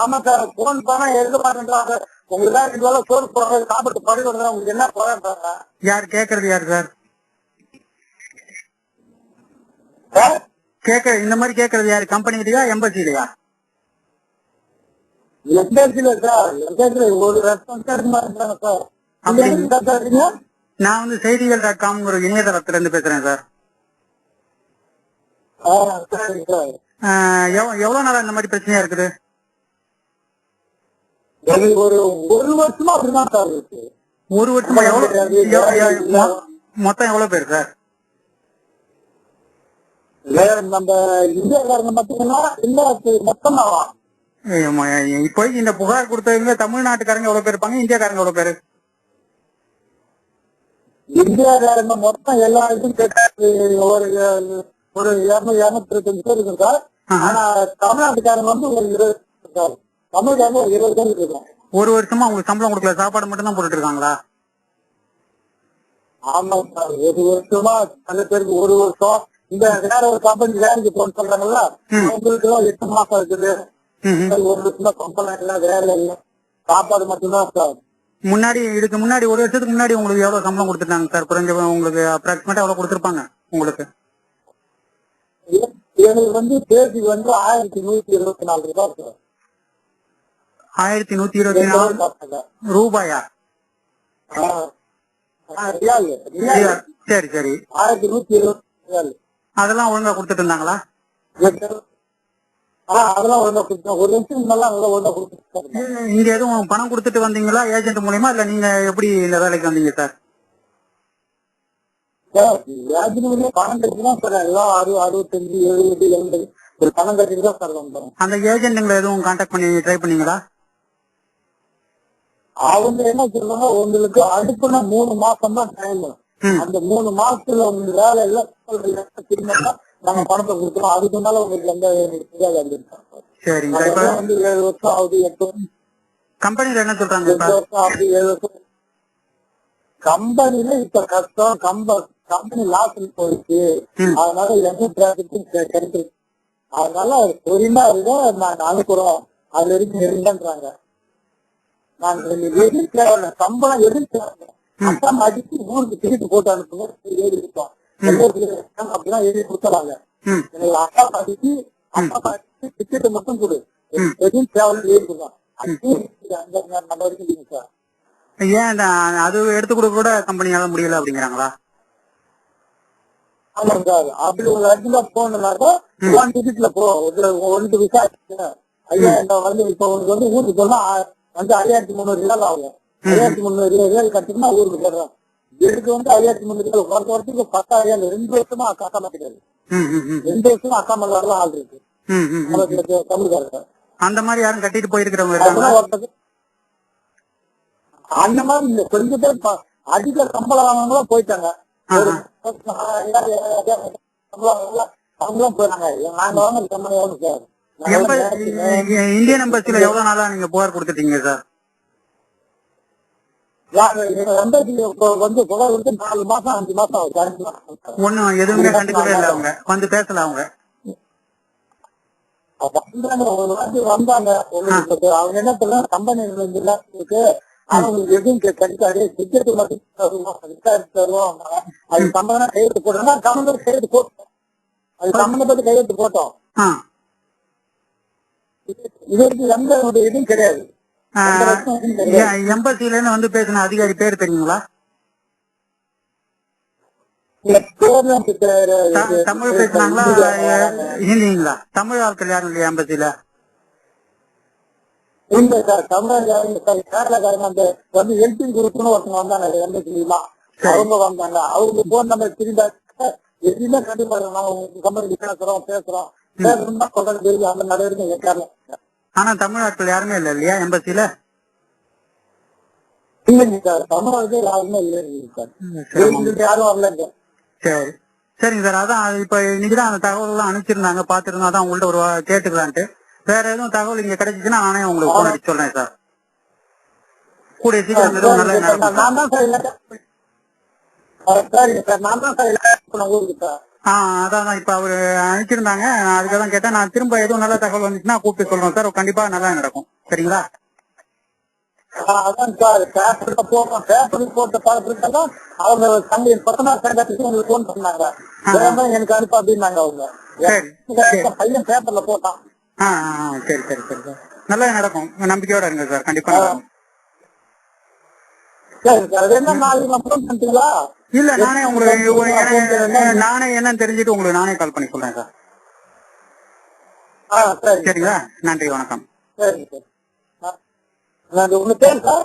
ஆமா sir, phone பண்ணா எடுக்க மாட்டேன்றாங்க. உங்களுக்கு தான் 2 வேளை சோறு போடுறது, சாப்பிட்டு படி வருது, உங்களுக்கு என்ன போறாங்க? யார் கேக்குறது யாரு சார்? சார் இந்த மாதிரி கேக்குறது யாரு? கம்பெனிலயா எம்பசிலயா? எம்பசில சார், எம்பசில ஒரு ரெஸ்பான்ஸ் மாட்டாங்க சார். அப்படி நீங்க என்ன சார்? நான் வந்து செய்திகள்.com ஒரு இணையதளத்துல இருந்து பேசுறேன் சார். சரி சார். எவ்வளவு நாளா இந்த மாதிரி பிரச்சனையா இருக்குது? எனக்கு ஒரு வருஷமா அப்படிதான் சார் இருக்கு. ஒரு வருஷமா? மொத்தம் எவ்வளவு பேர் சார்? நம்ம இந்தியாக்காரங்க பாத்தீங்கன்னா மொத்தமா இப்போ இந்த புகார் கொடுத்தவங்க தமிழ்நாட்டுக்காரங்க எவ்வளவு பேர் இருப்பாங்க, இந்தியாக்காரங்க எவ்வளவு பேரு? இந்தியாக்காரங்க மொத்தம் எல்லா இதுவும் கேட்டாச்சு ஒரு 200-225 பேர் இருக்கு சார். ஆனா தமிழ்நாட்டுக்காரங்க வந்து ஒரு 20 சார். தமிழ்காரங்க ஒரு 20 பேர் இருக்கோம். ஒரு வருஷமா உங்களுக்கு சம்பளம் கொடுக்கல, சாப்பாடு மட்டும் தான் போட்டுட்டு இருக்காங்களா? ஆமா சார், ஒரு வருஷமா சில பேருக்கு ஒரு வருஷம். இந்த வேற ஒரு கம்பெனி வேலைக்கு போன்னு சொல்றாங்கல்ல, அவங்களுக்கு 8 மாசம் இருக்குது. ஒரு வருஷமா கம்பெனி இல்ல, வேலை இல்ல, சாப்பாடு மட்டும்தான் சார். இதுக்கு முன்னாடி ஒரு வருஷத்துக்கு முன்னாடி உங்களுக்கு எவ்வளவு சம்பளம் கொடுத்துட்டாங்க சார்? குறைஞ்ச உங்களுக்கு அப்ராக்சிமேட்டா எவ்வளவு கொடுத்துருப்பாங்க உங்களுக்கு? எனக்கு வந்து தேதி வந்து 1124 ரூபாய் சார். 1124 ரூபாயா? சரி சரி. 1124. அதெல்லாம் ஒழுங்கா கொடுத்துட்டு இருந்தாங்களா? அதெல்லாம் ஒழுங்கா கொடுத்தேன். ஒரு நிமிஷம் நல்லா ஒழுங்கா கொடுத்துருக்காங்க. நீங்க எதுவும் பணம் கொடுத்துட்டு வந்தீங்களா ஏஜென்ட் மூலியமா, இல்ல நீங்க எப்படி இந்த வேலைக்கு வந்தீங்க சார்? பணம் கட்டிதான் சார், எல்லாம் 65, 70, 80 ஒரு பணம் கட்டிட்டு தான் சார் வந்தோம். அந்த ஏஜென்ட்டுங்களை எதுவும் கான்டாக்ட் பண்ணி ட்ரை பண்ணீங்களா? அவங்க என்ன சொல்றாங்க, உங்களுக்கு அடுப்புனா 3 மாசம் தான் டைம். அந்த 3 மாசத்துல உங்களுக்கு வேலை எல்லாம் திரும்ப நாங்க பணத்தை கொடுத்துறோம். அதுக்கு மேல உங்களுக்கு எந்த சரிங்க. வந்து 7 வருஷம் ஆகுது, 8 வருஷம். கம்பெனில என்ன சொல்றாங்க? 8 வருஷம் ஆகுது, 7 வருஷம். கம்பெனில இப்ப கஷ்டம், கம்பெனி லாஸ்ல போயிடுச்சு. அதனால எந்த டிராபிக்கும் கிடைக்குது. அதனால பொறுமையா இருக்க நாங்க அனுப்புறோம், அதுல இருக்கு நெருங்கன்றாங்க. நாங்க சம்பளம் எதிர்த்து அட்டம் அடிச்சு ஊருக்கு திருப்பி போட்டு அனுப்புங்க எழுதி இருக்கோம். அப்படிதான் எழுதி கொடுத்துறாங்க. எனக்கு அட்டம் அடிச்சு டிக்கெட் மட்டும் கொடு, எதுவும் டிராவல் எழுதி கொடுக்கலாம். நம்ம வரைக்கும் சார். ஏன் அது எடுத்து கொடுக்க கூட கம்பெனியால முடியல அப்படிங்கிறாங்களா? ஆமாங்க சார், அப்படி ஒரு இடத்துல போனாக்கா 1 டிக்கெட்ல போ, ஒன்று விசாரிச்சு ஐயா வந்து இப்ப உங்களுக்கு வந்து ஊருக்கு போனா வந்து 5300 ஆகும். 5300 கட்டினா ஊருக்கு போடுறோம். இதுக்கு வந்து 5300 வருஷத்துக்கு 10,000 2 வருஷமா அக்கா மாட்டேங்காது. 2 வருஷமா அக்கா மல்லாதான் ஆள் இருக்கு தமிழ்காரங்க. அந்த மாதிரி யாரும் கட்டிட்டு போயிருக்கிறவங்க அந்த மாதிரி இல்ல, கொஞ்சம் பேர் அதிக சம்பளம் வாங்கினவங்களும் போயிட்டாங்க. அவங்களும் போயிட்டாங்க. நாங்க வாங்க சம்பளம் சார். இந்தியன் எம்பசில எவ்வளவு நாளா நீங்க புகார் கொடுத்துட்டீங்க சார்? வந்து புகார் கொடுத்து 4 மாசம் 5 மாசம் ஆகுது. ஒண்ணும் எதுவுமே கண்டுக்கவே இல்லை, அவங்க வந்து பேசல. அவங்க வந்தாங்க. அவங்க என்ன சொல்றாங்க, கம்பெனி இருக்கு அவங்களுக்கு எதுவும் கிடைக்காது, டிக்கெட் மட்டும் தருவோம், அது சம்பளம் கையெழுத்து போட்டோம்னா கம்பெனி கையெழுத்து போட்டோம், அது சம்பந்தப்பட்டு கையெழுத்து போட்டோம். இது வரைக்கும் எந்த ஒரு இதுவும் கிடையாது. எம்பசில இருந்து வந்து பேசின அதிகாரி பேர் தெரியுங்களா? தமிழ் பேசினாங்களா ஹிந்திங்களா? தமிழ் ஆட்கள் யாரும் இல்லையா எம்பசில? இல்ல சார், கேரளாக்காரங்க அந்த வந்து எல்பி குரூப்னு ஒருத்தவங்க வந்தாங்க எம்பசிலாம், அவங்க வந்தாங்க. அவங்க போன் நம்பர் திரும்ப எதுவுமே கண்டிப்பா நாங்க கம்பெனி பேசுறோம் பேசணும்னா சொல்றது தெரியும். அந்த நடவடிக்கை கேரளா. ஆனா தமிழ் ஆட்கள் யாருமே இல்ல இல்லையா எம்பசில? இல்லைங்க சார், தமிழ்நாடு யாருமே இல்லைங்க சார், யாரும் வரலங்க. சரி சரிங்க சார். அதான் இப்ப இன்னைக்குதான் அந்த தகவல் எல்லாம் அனுப்பிச்சிருந்தாங்க, பாத்துருந்தோம். அதான் உங்கள்ட்ட ஒரு கேட்டுக்கலான்ட்டு. வேற எதுவும் தகவல் இங்க கிடைச்சிச்சுன்னா நானே உங்களுக்கு போன் அடிச்சு சொல்றேன் சார். கூடிய சீக்கிரம் நல்லா நடக்கும். நான் தான் சார் ஊருக்கு சார். அதான் இப்ப அவரு அனுப்பிச்சிருந்தாங்க, அதுக்காக தான் கேட்டேன். நான் திரும்ப எதுவும் நல்ல தகவல் வந்துச்சுன்னா கூப்பிட்டு சொல்றேன் சார். கண்டிப்பா நல்லா நடக்கும். சரிங்களா? அதான் சார் பேப்பர்ல போடுறோம். பேப்பருக்கு போட்ட பழக்கத்தான் அவங்க பத்தனார் சங்கத்துக்கு உங்களுக்கு போன் பண்ணாங்க. எனக்கு அனுப்ப அப்படின்னாங்க அவங்க. பையன் பேப்பர்ல போட்டான். சரி சரி சரி சார், நல்லா நடக்கும், நம்பிக்கையோட இருங்க சார், கண்டிப்பா நடக்கும். சரி சார், என்ன நாளைக்கு நான் போன் பண்ணிட்டீங்களா? இல்ல, நானே உங்களுக்கு நானே என்னன்னு தெரிஞ்சுட்டு உங்களுக்கு நானே கால் பண்ணி சொல்றேன் சார். சரி சரிங்களா? நன்றி, வணக்கம். சரி சார். உங்க பேர் சார்?